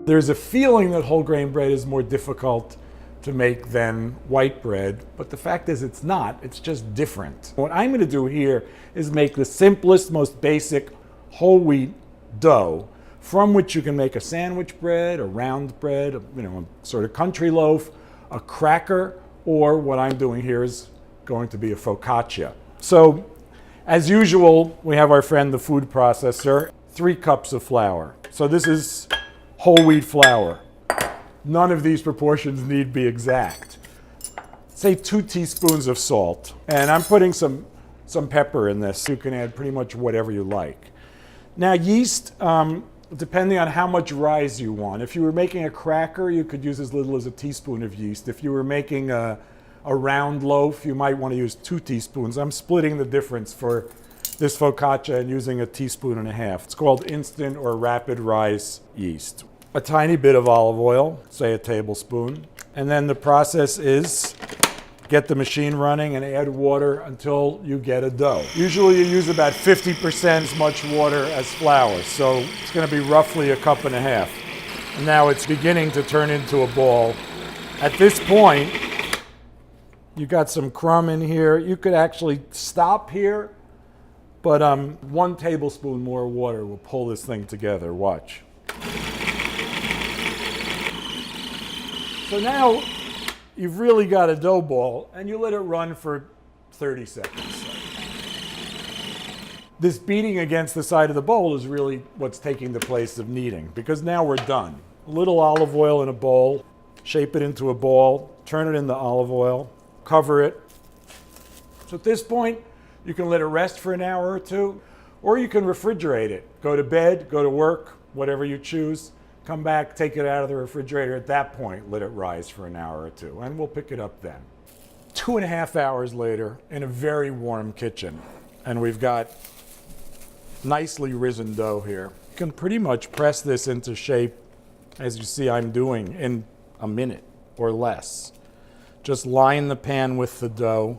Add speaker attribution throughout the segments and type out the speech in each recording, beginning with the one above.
Speaker 1: There's a feeling that whole grain bread is more difficult to make than white bread, but the fact is it's not, it's just different. What I'm going to do here is make the simplest, most basic whole wheat dough from which you can make a sandwich bread, a round bread, a sort of country loaf, a cracker, or what I'm doing here is going to be a focaccia. So, as usual, we have our friend the food processor, 3 cups of flour. So this is whole wheat flour. None of these proportions need be exact. Say 2 teaspoons of salt. And I'm putting some pepper in this. You can add pretty much whatever you like. Now yeast, depending on how much rise you want. If you were making a cracker, you could use as little as a teaspoon of yeast. If you were making a round loaf, you might want to use 2 teaspoons. I'm splitting the difference for this focaccia and using a teaspoon and a half. It's called instant or rapid rise yeast. A tiny bit of olive oil, say a tablespoon. And then the process is get the machine running and add water until you get a dough. Usually you use about 50% as much water as flour, so it's going to be roughly a cup and a half. And now it's beginning to turn into a ball. At this point, you got some crumb in here. You could actually stop here, but 1 tablespoon more water will pull this thing together. Watch. So now you've really got a dough ball, and you let it run for 30 seconds. This beating against the side of the bowl is really what's taking the place of kneading, because now we're done. A little olive oil in a bowl, shape it into a ball, turn it into olive oil, cover it. So at this point, you can let it rest for an hour or 2, or you can refrigerate it. Go to bed, go to work, whatever you choose. Come back, take it out of the refrigerator. At that point, let it rise for an hour or 2, and we'll pick it up then. 2.5 hours later, in a very warm kitchen, and we've got nicely risen dough here. You can pretty much press this into shape, as you see I'm doing, in a minute or less. Just line the pan with the dough,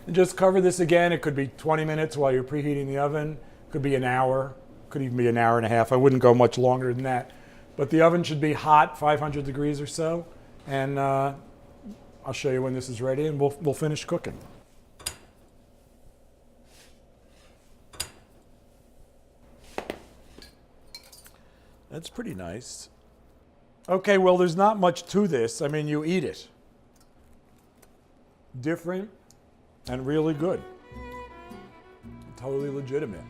Speaker 1: and just cover this again. It could be 20 minutes while you're preheating the oven. It could be an hour. It could even be an hour and a half. I wouldn't go much longer than that. But the oven should be hot, 500 degrees or so, and I'll show you when this is ready, and we'll finish cooking. That's pretty nice. Okay, well, there's not much to this. I mean, you eat it. Different and really good. Totally legitimate.